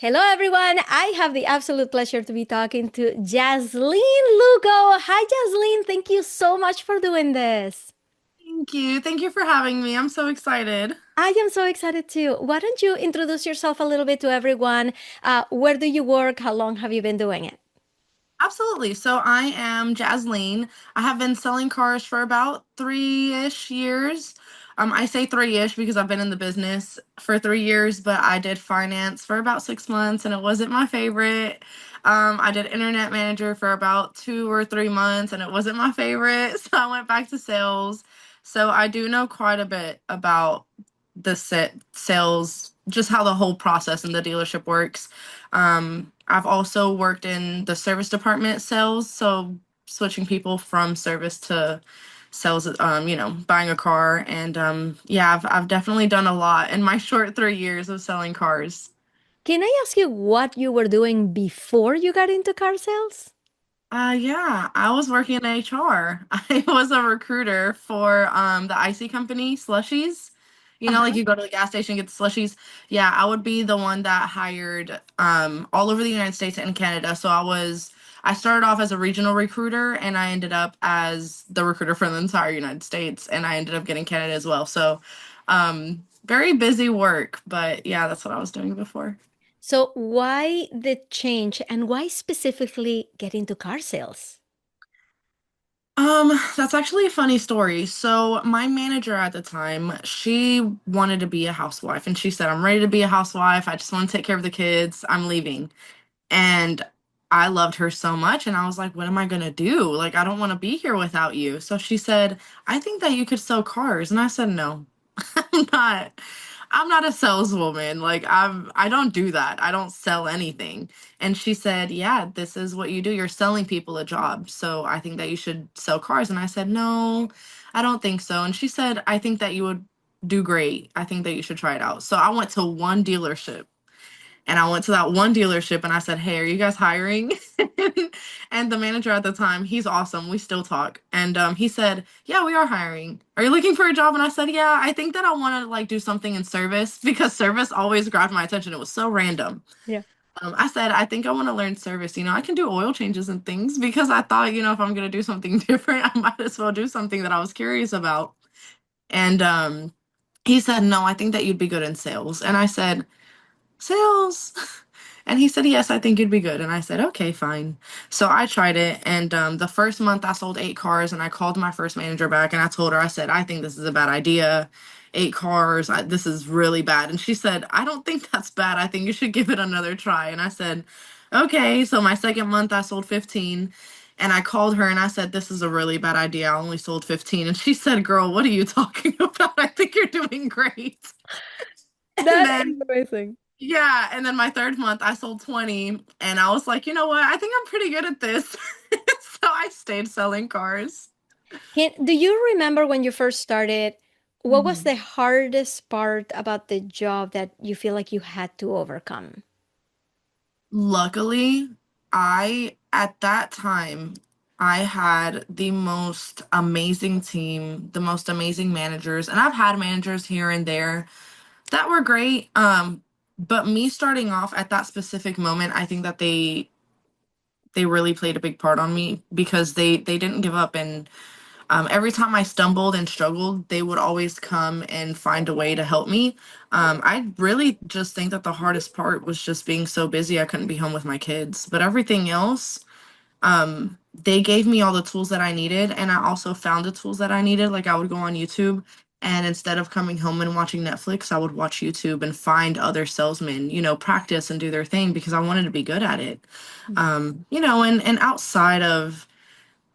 Hello, everyone. I have the absolute pleasure to be talking to Jasleen Lugo. Hi, Jasleen. Thank you so much for doing this. Thank you. Thank you for having me. I'm so excited. I am so excited too. Why don't you introduce yourself a little bit to everyone? Where do you work? How long have you been doing it? Absolutely. So I am Jasleen. I have been selling cars for about 3-ish years. I say 3-ish because I've been in the business for 3 years, but I did finance for about 6 months and it wasn't my favorite. I did internet manager for about 2 or 3 months and it wasn't my favorite. So I went back to sales. So I do know quite a bit about the sales, just how the whole process in the dealership works. I've also worked in the service department sales, so switching people from service to sales, buying a car. And yeah, I've definitely done a lot in my short 3 years of selling cars. Can I ask you what you were doing before you got into car sales? Yeah, I was working in HR. I was a recruiter for the icy company, Slushies. Like Uh-huh. you go to the gas station, get the slushies. Yeah, I would be the one that hired all over the United States and Canada. So I started off as a regional recruiter and I ended up as the recruiter for the entire United States and I ended up getting Canada as well. So very busy work, but yeah, that's what I was doing before. So, why the change and why specifically get into car sales? That's actually a funny story. So my manager at the time, she wanted to be a housewife and she said, I'm ready to be a housewife. I just want to take care of the kids. I'm leaving. And I loved her so much and I was like, what am I gonna do? Like, I don't want to be here without you. So she said, I think that you could sell cars. And I said, no. I'm not I'm not a saleswoman. Like I don't do that. I don't sell anything. And she said, "Yeah, this is what you do. You're selling people a job. So I think that you should sell cars." And I said, "No, I don't think so." And she said, "I think that you would do great. I think that you should try it out." So I went to one dealership and I went to that one dealership and I said, "Hey, are you guys hiring?" And the manager at the time, he's awesome. We still talk. And he said, "Yeah, we are hiring. Are you looking for a job?" And I said, "Yeah, I think that I want to like do something in service because service always grabbed my attention. It was so random." Yeah. I said, "I think I want to learn service. I can do oil changes and things because I thought, if I'm going to do something different, I might as well do something that I was curious about." And he said, "No, I think that you'd be good in sales." And I said, "Sales?" And he said, "Yes, I think you'd be good." And I said, "Okay, fine." So I tried it. And the first month I sold 8 cars. And I called my first manager back and I told her, I said, "I think this is a bad idea. 8 cars, this is really bad." And she said, "I don't think that's bad. I think you should give it another try." And I said, "Okay." So my second month I sold 15. And I called her and I said, "This is a really bad idea. I only sold 15." And she said, "Girl, what are you talking about? I think you're doing great." And That is then amazing. yeah, and then my third month I sold 20 and I was like, "You know what? I think I'm pretty good at this." So I stayed selling cars. Do you remember when you first started? What was Mhm. the hardest part about the job that you feel like you had to overcome? Luckily, I at that time I had the most amazing team, the most amazing managers, and I've had managers here and there that were great. But me starting off at that specific moment, I think that they really played a big part on me because they didn't give up and every time I stumbled and struggled, they would always come and find a way to help me. I really just think that the hardest part was just being so busy I couldn't be home with my kids. But everything else, they gave me all the tools that I needed, and I also found the tools that I needed. Like I would go on YouTube, and instead of coming home and watching Netflix, I would watch YouTube and find other salesmen, practice and do their thing because I wanted to be good at it. And outside of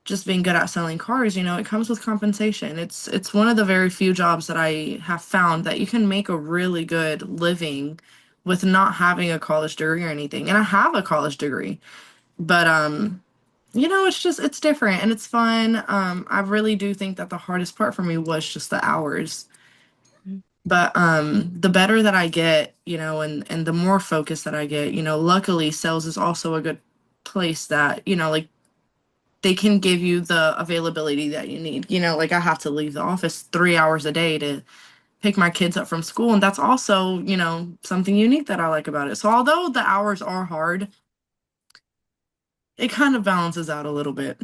just being good at selling cars, it comes with compensation. It's one of the very few jobs that I have found that you can make a really good living with not having a college degree or anything. And I have a college degree, but it's different and it's fun. I really do think that the hardest part for me was just the hours. Mhm. But the better that I get, and the more focus that I get, luckily sales is also a good place that, like they can give you the availability that you need. Like I have to leave the office 3 hours a day to pick my kids up from school. And that's also, something unique that I like about it. So although the hours are hard, it kind of balances out a little bit.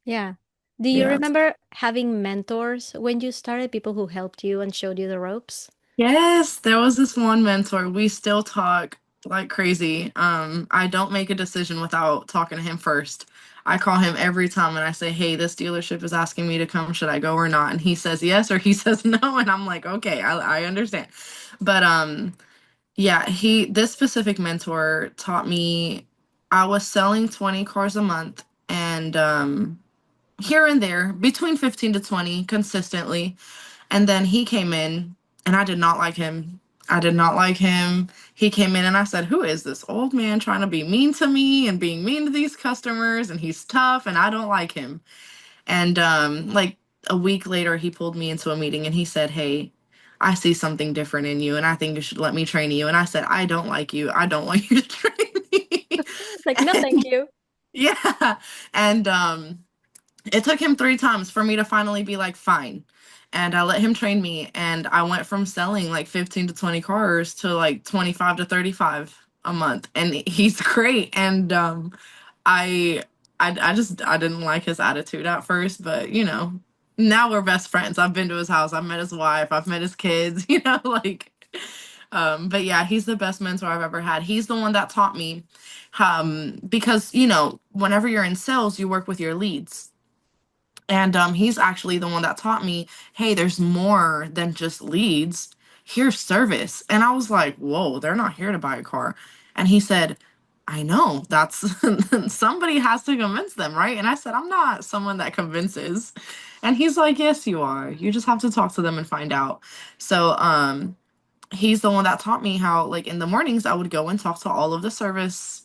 Yeah. Do you Yeah. remember having mentors when you started, people who helped you and showed you the ropes? Yes, there was this one mentor. We still talk like crazy. I don't make a decision without talking to him first. I call him every time and I say, "Hey, this dealership is asking me to come. Should I go or not?" And he says yes or he says no, and I'm like, "Okay, I understand." But yeah, this specific mentor taught me. I was selling 20 cars a month, and here and there between 15 to 20 consistently. And then he came in, and I did not like him. I did not like him. He came in and I said, "Who is this old man trying to be mean to me and being mean to these customers? And he's tough and I don't like him." And like a week later, he pulled me into a meeting and he said, "Hey, I see something different in you and I think you should let me train you." And I said, "I don't like you. I don't want you to train me." Like, no, thank And you. yeah. And it took him 3 times for me to finally be like, fine. And I let him train me. And I went from selling like 15 to 20 cars to like 25 to 35 a month. And he's great. And I, I didn't like his attitude at first, but now we're best friends. I've been to his house. I've met his wife. I've met his kids, like, but yeah, he's the best mentor I've ever had. He's the one that taught me, because, whenever you're in sales, you work with your leads. And he's actually the one that taught me, hey, there's more than just leads. Here's service. And I was like, whoa, they're not here to buy a car. And he said, I know, that's somebody has to convince them, right? And I said, I'm not someone that convinces. And he's like, yes, you are. You just have to talk to them and find out. So he's the one that taught me how, like, in the mornings, I would go and talk to all the service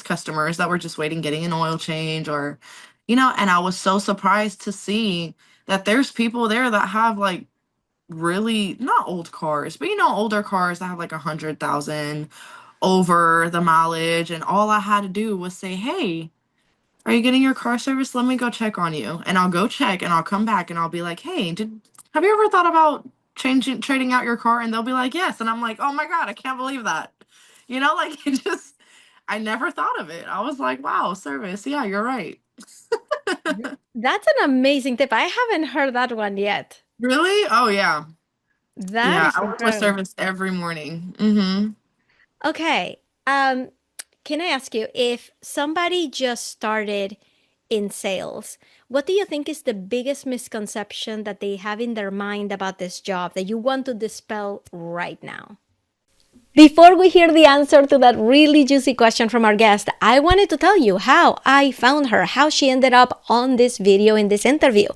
customers that were just waiting, getting an oil change, or and I was so surprised to see that there's people there that have like really not old cars, but older cars that have like 100,000 over the mileage, and all I had to do was say, "Hey, are you getting your car service? Let me go check on you." And I'll go check and I'll come back and I'll be like, "Hey, have you ever thought about trading out your car?" And they'll be like, "Yes." And I'm like, "Oh my God, I can't believe that." Like, it just, I never thought of it. I was like, wow, service. Yeah, you're right. That's an amazing tip. I haven't heard that one yet. Really? Oh, yeah. That Yeah, is I work with incredible. service every morning. Mm-hmm. Okay. Can I ask you, if somebody just started in sales, what do you think is the biggest misconception that they have in their mind about this job that you want to dispel right now? Before we hear the answer to that really juicy question from our guest, I wanted to tell you how I found her, how she ended up on this video in this interview.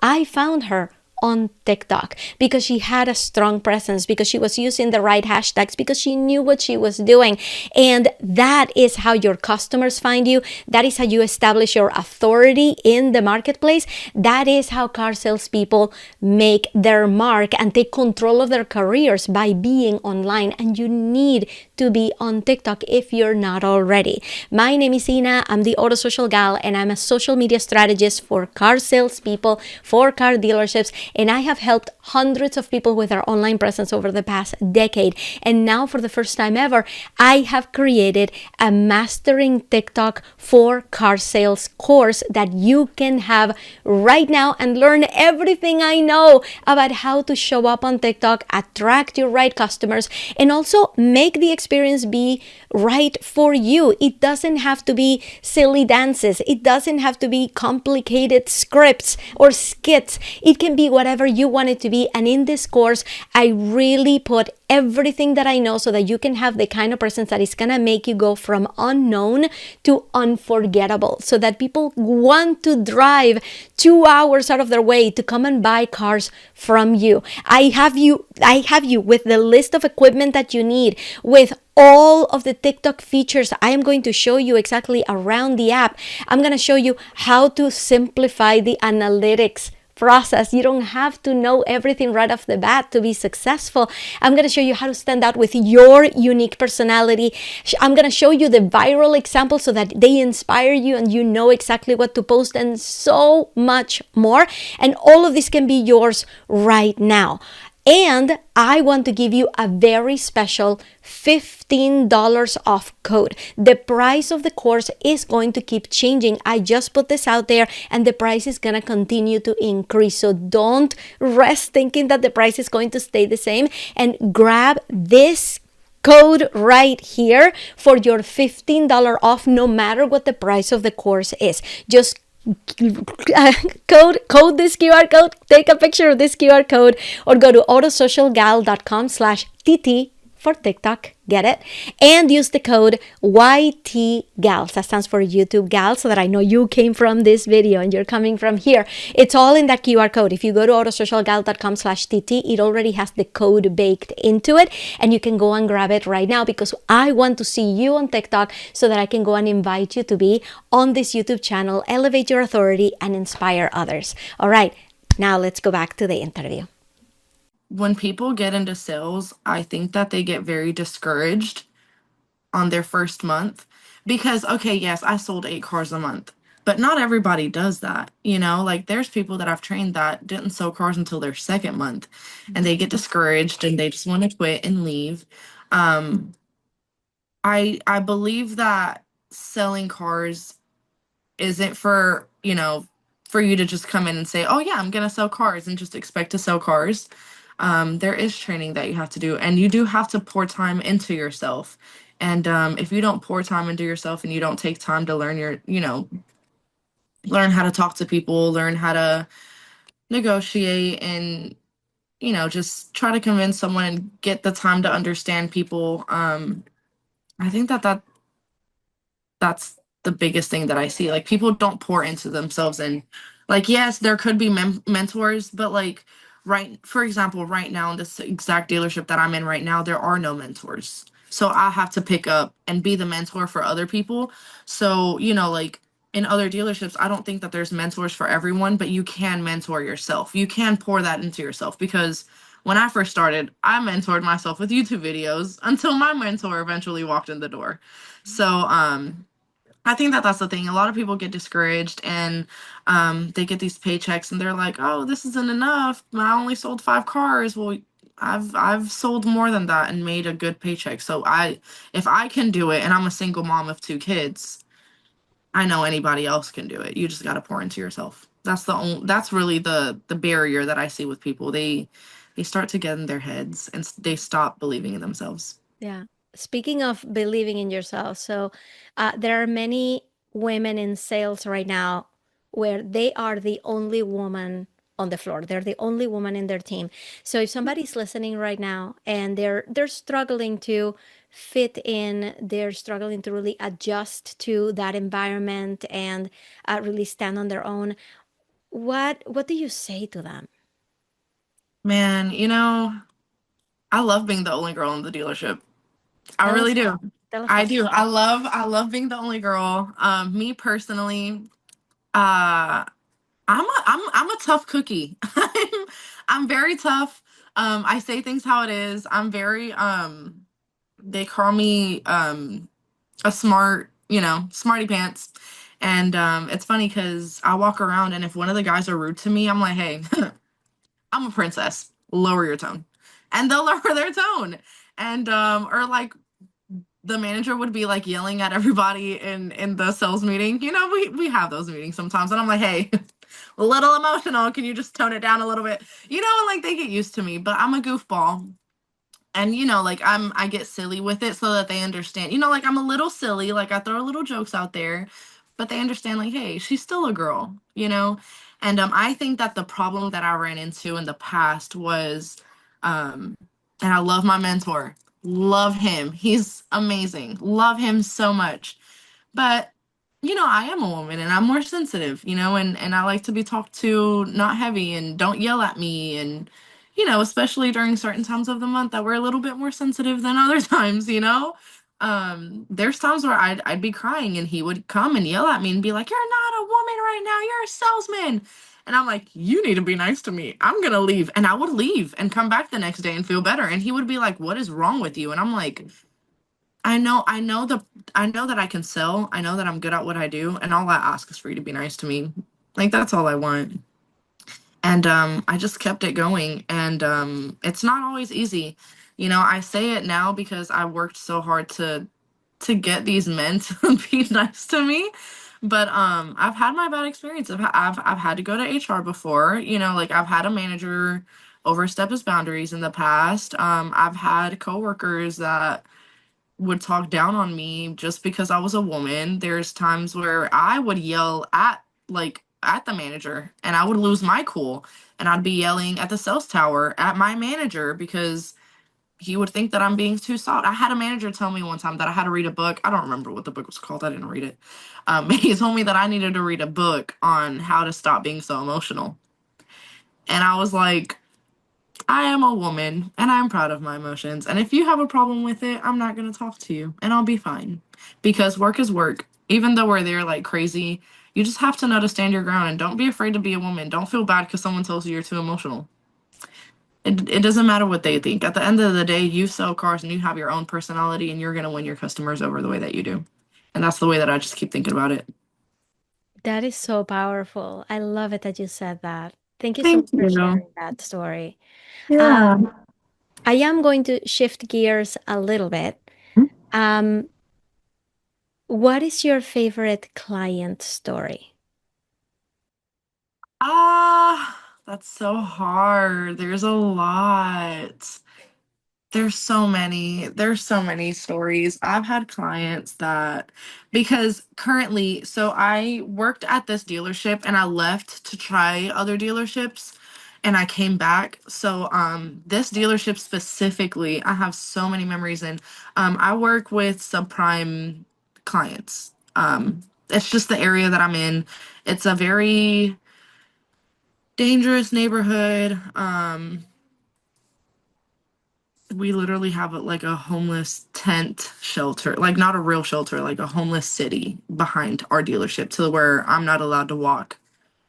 I found her on TikTok because she had a strong presence, because she was using the right hashtags, because she knew what she was doing. And that is how your customers find you. That is how you establish your authority in the marketplace. That is how car salespeople make their mark and take control of their careers, by being online. And you need to be on TikTok if you're not already. My name is Ina. I'm the AutoSocialGal, and I'm a social media strategist for car salespeople, for car dealerships. And I have helped hundreds of people with their online presence over the past decade. And now, for the first time ever, I have created a Mastering TikTok for Car Sales course that you can have right now and learn everything I know about how to show up on TikTok, attract your right customers, and also make the experience be right for you. It doesn't have to be silly dances. It doesn't have to be complicated scripts or skits. It can be whatever you want it to be. And in this course, I really put everything that I know so that you can have the kind of presence that is going to make you go from unknown to unforgettable, so that people want to drive 2 hours out of their way to come and buy cars from you. I have you with the list of equipment that you need, with all of the TikTok features. I am going to show you exactly around the app. I'm going to show you how to simplify the analytics process. You don't have to know everything right off the bat to be successful. I'm going to show you how to stand out with your unique personality. I'm going to show you the viral examples so that they inspire you and you know exactly what to post, and so much more. And all of this can be yours right now. And I want to give you a very special $15 off code. The price of the course is going to keep changing. I just put this out there and the price is going to continue to increase. So don't rest thinking that the price is going to stay the same, and grab this code right here for your $15 off, no matter what the price of the course is. Just code this QR code, take a picture of this QR code, or go to autosocialgal.com/TT for TikTok, get it? And use the code YTGals. That stands for YouTube Gals, so that I know you came from this video and you're coming from here. It's all in that QR code. If you go to autosocialgal.com/TT, it already has the code baked into it, and you can go and grab it right now, because I want to see you on TikTok so that I can go and invite you to be on this YouTube channel, elevate your authority, and inspire others. All right, now let's go back to the interview. When people get into sales, I think that they get very discouraged on their first month because, okay, yes, I sold 8 cars a month, but not everybody does that. Like there's people that I've trained that didn't sell cars until their second month, and they get discouraged and they just want to quit and leave. Um, I believe that selling cars isn't for you to just come in and say, oh yeah, I'm gonna sell cars and just expect to sell cars. There is training that you have to do, and you do have to pour time into yourself. And if you don't pour time into yourself and you don't take time to learn how to talk to people, learn how to negotiate, and just try to convince someone and get the time to understand people. I think that's the biggest thing that I see. Like people don't pour into themselves, and like yes, there could be mentors, but like for example, right now in this exact dealership that I'm in right now, there are no mentors. So I have to pick up and be the mentor for other people. So, like in other dealerships, I don't think that there's mentors for everyone, but you can mentor yourself. You can pour that into yourself, because when I first started, I mentored myself with YouTube videos until my mentor eventually walked in the door. So, I think that that's the thing. A lot of people get discouraged, and they get these paychecks and they're like, "Oh, this isn't enough. I only sold 5 cars." Well, I've sold more than that and made a good paycheck. So if I can do it, and I'm a single mom of 2 kids, I know anybody else can do it. You just got to pour into yourself. That's really the barrier that I see with people. They start to get in their heads and they stop believing in themselves. Yeah. Speaking of believing in yourself, so there are many women in sales right now where they are the only woman on the floor. They're the only woman in their team. So if somebody's listening right now and they're struggling to fit in, they're struggling to really adjust to that environment and really stand on their own, what do you say to them? Man, I love being the only girl in the dealership. I Tell us really how. do. Tell us I how. do. I love being the only girl. Me personally, uh I'm a tough cookie. I'm very tough. I say things how it is. I'm very they call me a smarty pants. And it's funny because I walk around and if one of the guys are rude to me, I'm like, hey, I'm a princess. Lower your tone. And they'll lower their tone. And or like the manager would be like yelling at everybody in the sales meeting. We have those meetings sometimes, and I'm like, hey, a little emotional. Can you just tone it down a little bit? And like they get used to me, but I'm a goofball. And like I get silly with it so that they understand. Like I'm a little silly, like I throw little jokes out there, but they understand like, hey, she's still a girl. And I think that the problem that I ran into in the past was and I love my mentor. Love him. He's amazing. Love him so much. But I am a woman and I'm more sensitive, and I like to be talked to not heavy and don't yell at me, and especially during certain times of the month that we're a little bit more sensitive than other times. There's times where I'd be crying and he would come and yell at me and be like, "You're not a woman right now, you're a salesman." And I'm like, you need to be nice to me. I'm gonna leave. And I would leave and come back the next day and feel better. And he would be like, what is wrong with you? And I'm like, I know that I can sell. I know that I'm good at what I do, and all I ask is for you to be nice to me. Like that's all I want. And I just kept it going, and it's not always easy. You know, I say it now because I worked so hard to get these men to be nice to me. But I've had my bad experience. I've had to go to HR before. You know, like I've had a manager overstep his boundaries in the past. I've had coworkers that would talk down on me just because I was a woman. There's times where I would yell at the manager and I would lose my cool and I'd be yelling at the sales tower at my manager because he would think that I'm being too soft. I had a manager tell me one time that I had to read a book. I don't remember what the book was called. I didn't read it. He told me that I needed to read a book on how to stop being so emotional. And I was like, I am a woman and I'm proud of my emotions. And if you have a problem with it, I'm not going to talk to you and I'll be fine. Because work is work. Even though we're there like crazy, you just have to know to stand your ground and don't be afraid to be a woman. Don't feel bad because someone tells you you're too emotional. It doesn't matter what they think. At the end of the day, you sell cars and you have your own personality and you're going to win your customers over the way that you do. And that's the way that I just keep thinking about it. That is so powerful. I love it that you said that. Thank you so much Thank for you. sharing that story. Yeah. Um, I am going to shift gears a little bit. Um, what is your favorite client story? That's so hard. There's a lot. There's so many. There's so many stories. I've had clients that, because currently, so I worked at this dealership and I left to try other dealerships and I came back. So this dealership specifically, I have so many memories in. I work with subprime clients. It's just the area that I'm in. It's a very dangerous neighborhood. We literally have like a homeless tent shelter, like not a real shelter, like a homeless city behind our dealership to where I'm not allowed to walk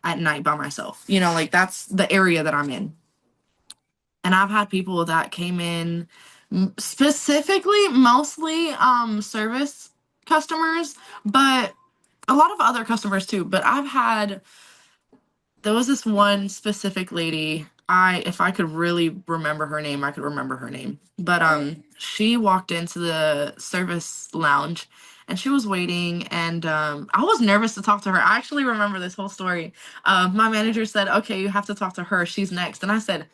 at night by myself. You know, like that's the area that I'm in. And I've had people that came in specifically mostly service customers, but a lot of other customers too. But I've had there was this one specific lady. If I could really remember her name, I could remember her name. But she walked into the service lounge and she was waiting and I was nervous to talk to her. I actually remember this whole story. My manager said, "Okay, you have to talk to her. She's next." And I said,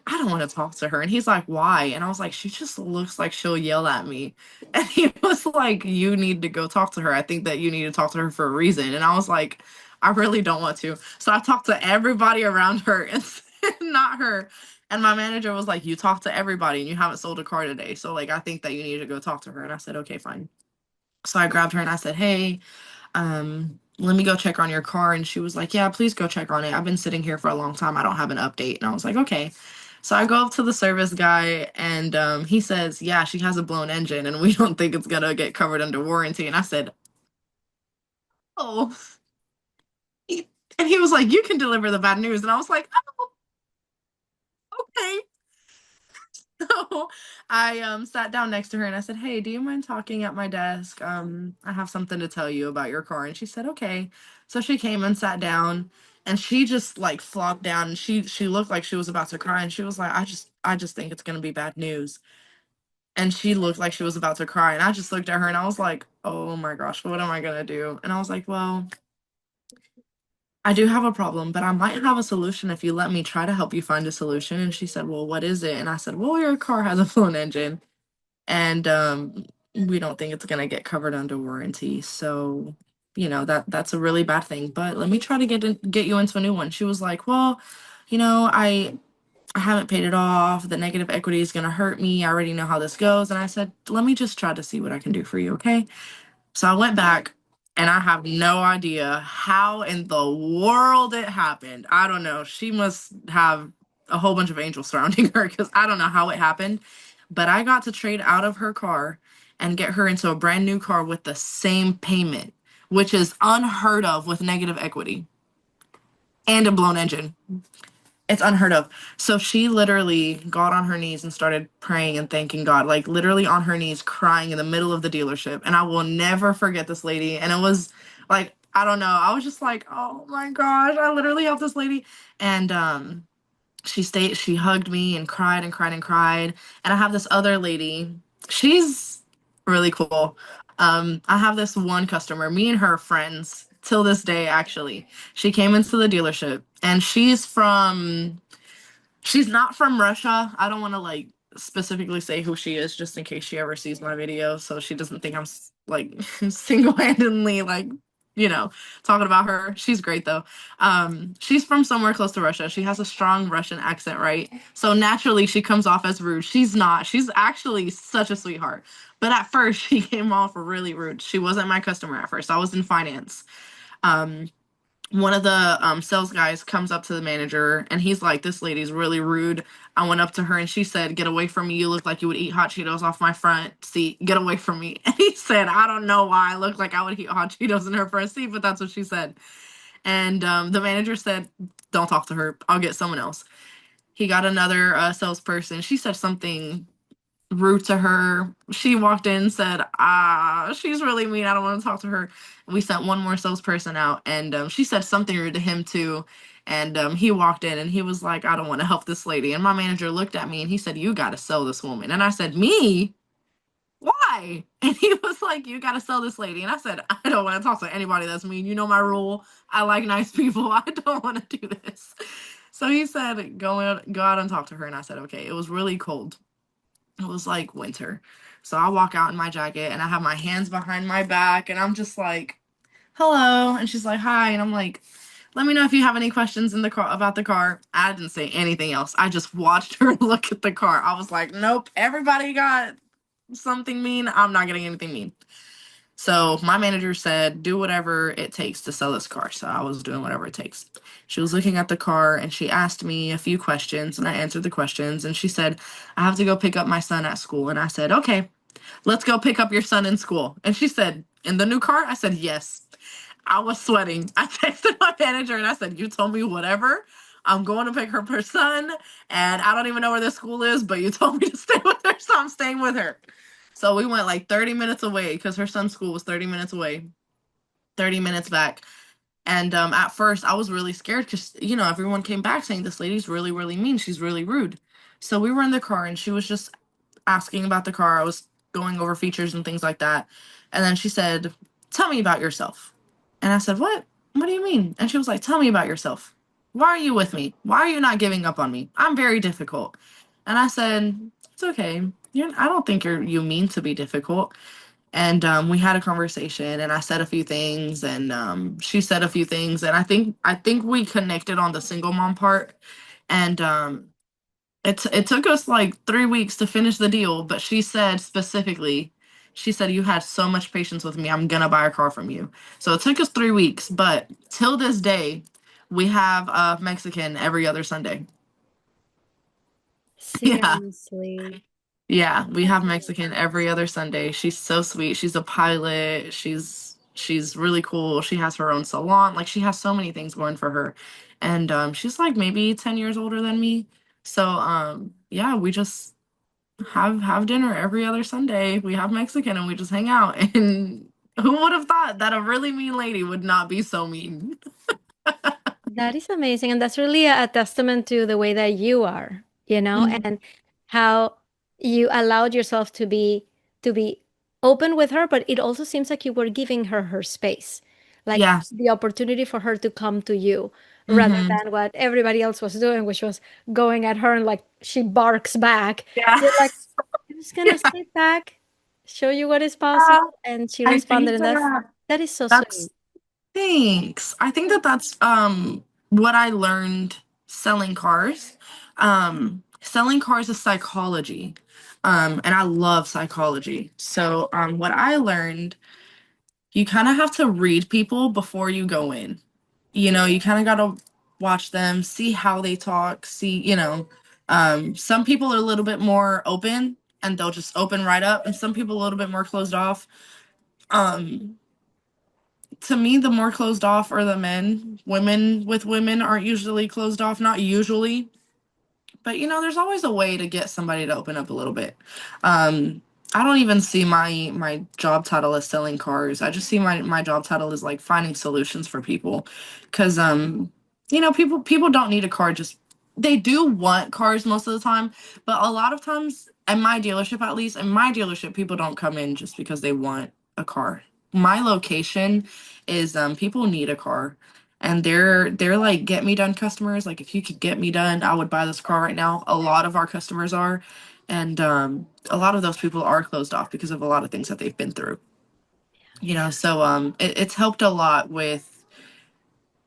"I don't want to talk to her." And he's like, "Why?" And I was like, "She just looks like she'll yell at me." And he was like, "You need to go talk to her. I think that you need to talk to her for a reason." And I was like, I really don't want to. So I talked to everybody around her and not her. And my manager was like, "You talk to everybody and you haven't sold a car today. So like I think that you need to go talk to her." And I said, "Okay, fine." So I grabbed her and I said, "Hey, let me go check on your car." And she was like, "Yeah, please go check on it. I've been sitting here for a long time. I don't have an update." And I was like, "Okay." So I go up to the service guy and he says, "Yeah, she has a blown engine and we don't think it's gonna get covered under warranty." And I said, "Oh." And he was like, "You can deliver the bad news." And I was like, "Oh, okay." So I sat down next to her and I said, "Hey, do you mind talking at my desk? I have something to tell you about your car." And she said, "Okay." So she came and sat down and she just like flopped down and she looked like she was about to cry and she was like, I just think it's gonna be bad news." And she looked like she was about to cry and I just looked at her and I was like, "Oh my gosh, what am I gonna do?" And I was like, "Well, I do have a problem, but I might have a solution if you let me try to help you find a solution." And she said, "Well, what is it?" And I said, "Well, your car has a blown engine and we don't think it's going to get covered under warranty. So, you know, that's a really bad thing, but let me try to get you into a new one." She was like, "Well, you know, I haven't paid it off. The negative equity is going to hurt me. I already know how this goes." And I said, "Let me just try to see what I can do for you, okay?" So I went back and I have no idea how in the world it happened. I don't know. She must have a whole bunch of angels surrounding her because I don't know how it happened. But I got to trade out of her car and get her into a brand new car with the same payment, which is unheard of with negative equity. and a blown engine. It's unheard of. So she literally got on her knees and started praying and thanking God, like literally on her knees, crying in the middle of the dealership. And I will never forget this lady. And it was like, I don't know. I was just like, oh my gosh, I literally helped this lady. And she hugged me and cried and cried and cried. And I have this other lady. She's really cool. I have this one customer, me and her are friends till this day, actually. She came into the dealership and she's not from Russia. I don't want to like specifically say who she is just in case she ever sees my video so she doesn't think I'm like single-handedly like, you know, talking about her. She's great though. She's from somewhere close to Russia. She has a strong Russian accent, right? So naturally she comes off as rude. She's not. She's actually such a sweetheart. But at first she came off really rude. She wasn't my customer at first. I was in finance. Um One of the sales guys comes up to the manager and he's like, "This lady's really rude." I went up to her and she said, "Get away from me. You look like you would eat hot Cheetos off my front seat. Get away from me." And he said, "I don't know why I look like I would eat hot Cheetos in her front seat, but that's what she said." And the manager said, "Don't talk to her. I'll get someone else." He got another salesperson. She said something rude to her. She walked in and said, she's really mean. I don't want to talk to her. And we sent one more salesperson out and she said something rude to him too. And he walked in and he was like, "I don't want to help this lady." And my manager looked at me and he said, "You got to sell this woman." And I said, "Me? Why?" And he was like, "You got to sell this lady." And I said, "I don't want to talk to anybody that's mean. You know my rule. I like nice people. I don't want to do this." So he said, go out and talk to her. And I said, okay. It was really cold. It was like winter. So I walk out in my jacket and I have my hands behind my back and I'm just like, "Hello." And she's like, "Hi." And I'm like, "Let me know if you have any questions in the car about the car." I didn't say anything else. I just watched her look at the car. I was like, "Nope, everybody got something mean. I'm not getting anything mean." So my manager said, "Do whatever it takes to sell this car." So I was doing whatever it takes. She was looking at the car and she asked me a few questions and I answered the questions. And she said, "I have to go pick up my son at school." And I said, "Okay, let's go pick up your son in school." And she said, "In the new car?" I said, "Yes." I was sweating. I texted my manager and I said, "You told me whatever. I'm going to pick up her son, and I don't even know where this school is, but you told me to stay with her, so I'm staying with her." So we went like 30 minutes away because her son's school was 30 minutes away, 30 minutes back. And at first, I was really scared because, everyone came back saying, "This lady's really, really mean. She's really rude." So we were in the car and she was just asking about the car. I was going over features and things like that. And then she said, "Tell me about yourself." And I said, "What? What do you mean?" And she was like, "Tell me about yourself. Why are you with me? Why are you not giving up on me? I'm very difficult." And I said, "It's okay. I don't think you mean to be difficult." And we had a conversation and I said a few things and she said a few things and I think we connected on the single mom part. And it took us like 3 weeks to finish the deal, but she said specifically, she said, "You had so much patience with me. I'm gonna buy a car from you." So it took us 3 weeks, but till this day, we have Mexican every other Sunday. Yeah. Seriously. Yeah, we That's have Mexican amazing. every other Sunday. She's so sweet. She's a pilot. She's really cool. She has her own salon. Like she has so many things going for her. And she's like maybe 10 years older than me. So yeah, we just have dinner every other Sunday. We have Mexican and we just hang out. And who would have thought that a really mean lady would not be so mean? That is amazing. And that's really a testament to the way that you are, Mhm. and how you allowed yourself to be open with her, but it also seems like you were giving her space, like Yes. the opportunity for her to come to you rather Hmm. than what everybody else was doing, which was going at her and like she barks back. Yeah. You're like, "I'm just gonna Yeah. sit back, show you what is possible." And she I responded, think and that is so that's sweet. Thanks. I think that's what I learned selling cars. Selling cars is psychology. And I love psychology. So what I learned, you kind of have to read people before you go in. You kind of got to watch them, see how they talk, see, some people are a little bit more open and they'll just open right up, and some people a little bit more closed off. Um to me, the more closed off are the men. Women with women aren't usually closed off, not usually. But there's always a way to get somebody to open up a little bit. Um, I don't even see my job title as selling cars. I just see my job title as like finding solutions for people, because people don't need a car. Just they do want cars most of the time, but a lot of times, in my dealership at least, in my dealership, people don't come in just because they want a car. My location is people need a car, and they're like get me done customers. Like if you could get me done, I would buy this car right now. A lot of our customers are, and a lot of those people are closed off because of a lot of things that they've been through. So it's helped a lot with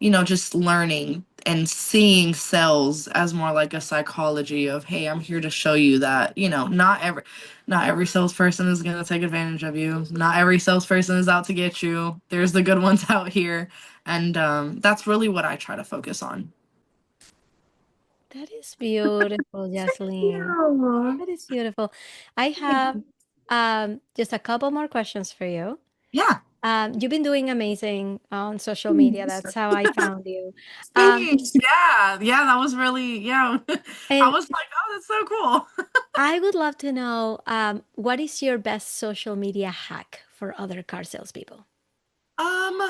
just learning and seeing sales as more like a psychology of, hey, I'm here to show you that not every salesperson is going to take advantage of you. Not every salesperson is out to get you. There's the good ones out here, and that's really what I try to focus on. That is beautiful, Jocelyn. Yeah. That is beautiful. I have just a couple more questions for you. Yeah. You've been doing amazing on social media. Thanks. That's how I found you. Um, Thanks. Yeah. Yeah. That was really, yeah. I and was like, oh, that's so cool. I would love to know what is your best social media hack for other car salespeople? Um,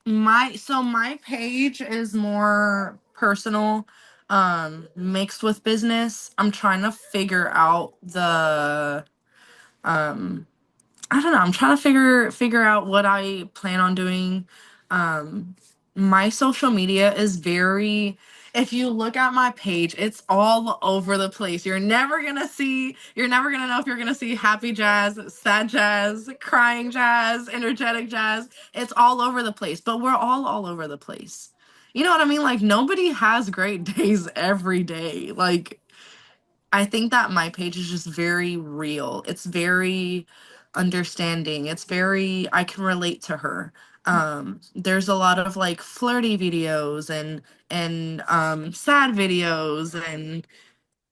my page is more personal, mixed with business. I'm trying to figure out um I don't know. I'm trying to figure out what I plan on doing. Um, my social media is very, if you look at my page, it's all over the place. You're never gonna know if you're gonna see happy jazz, sad jazz, crying jazz, energetic jazz. It's all over the place, but we're all over the place. You know what I mean? Like nobody has great days every day. Like I think that my page is just very real. It's very understanding. It's very, I can relate to her. There's a lot of like flirty videos and sad videos and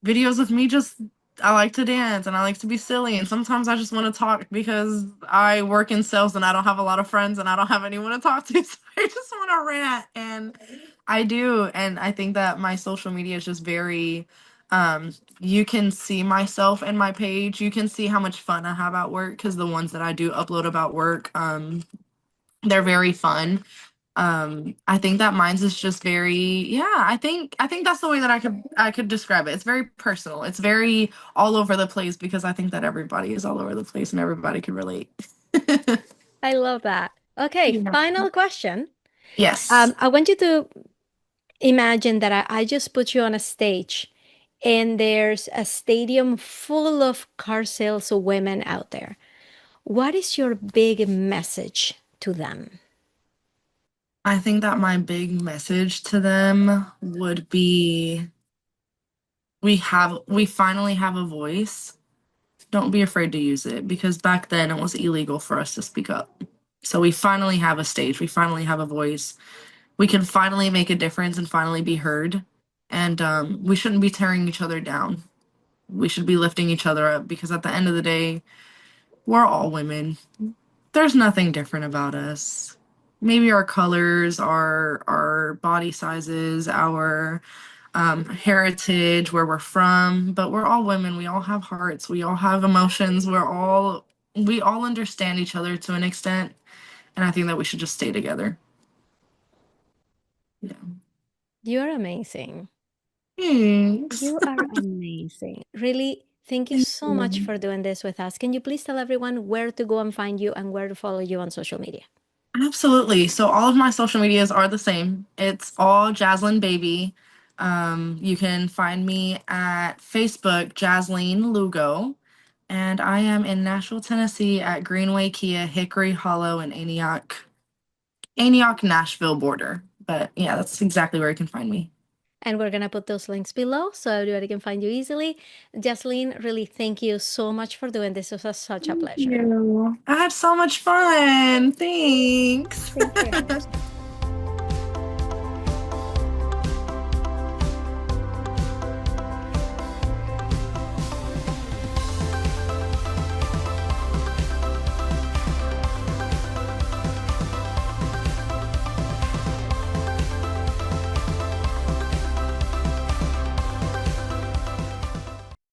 videos of me just I like to dance and I like to be silly and sometimes I just want to talk because I work in sales and I don't have a lot of friends and I don't have anyone to talk to so I just want to rant and I do and I think that my social media is just very you can see myself in my page. You can see how much fun I have at work because the ones that I do upload about work they're very fun. I think that mine's is just very, yeah, I think that's the way that I could describe it. It's very personal. It's very all over the place because I think that everybody is all over the place and everybody can relate. I love that. Okay, Yeah. final question. Yes. I want you to imagine that I just put you on a stage and there's a stadium full of car sales women out there. What is your big message to them? I think that my big message to them would be we finally have a voice. Don't be afraid to use it because back then it was illegal for us to speak up. So we finally have a stage. We finally have a voice. We can finally make a difference and finally be heard. And we shouldn't be tearing each other down. We should be lifting each other up because at the end of the day, we're all women. There's nothing different about us. Maybe our colors, our body sizes, our heritage, where we're from, but we're all women. We all have hearts. We all have emotions. We all understand each other to an extent, and I think that we should just stay together. Yeah. You're amazing. Thanks. You are amazing. Really, thank you Thank so much you. for doing this with us. Can you please tell everyone where to go and find you and where to follow you on social media? Absolutely. So all of my social medias are the same. It's all Jaslyn Baby. You can find me at Facebook, Jasleen Lugo, and I am in Nashville, Tennessee at Greenway Kia, Hickory Hollow, and Antioch, Nashville border. But yeah, that's exactly where you can find me. And we're going to put those links below so everybody can find you easily. Jocelyn, really thank you so much for doing this. This was such a Thank pleasure. you. I had so much fun. Thanks. Take care.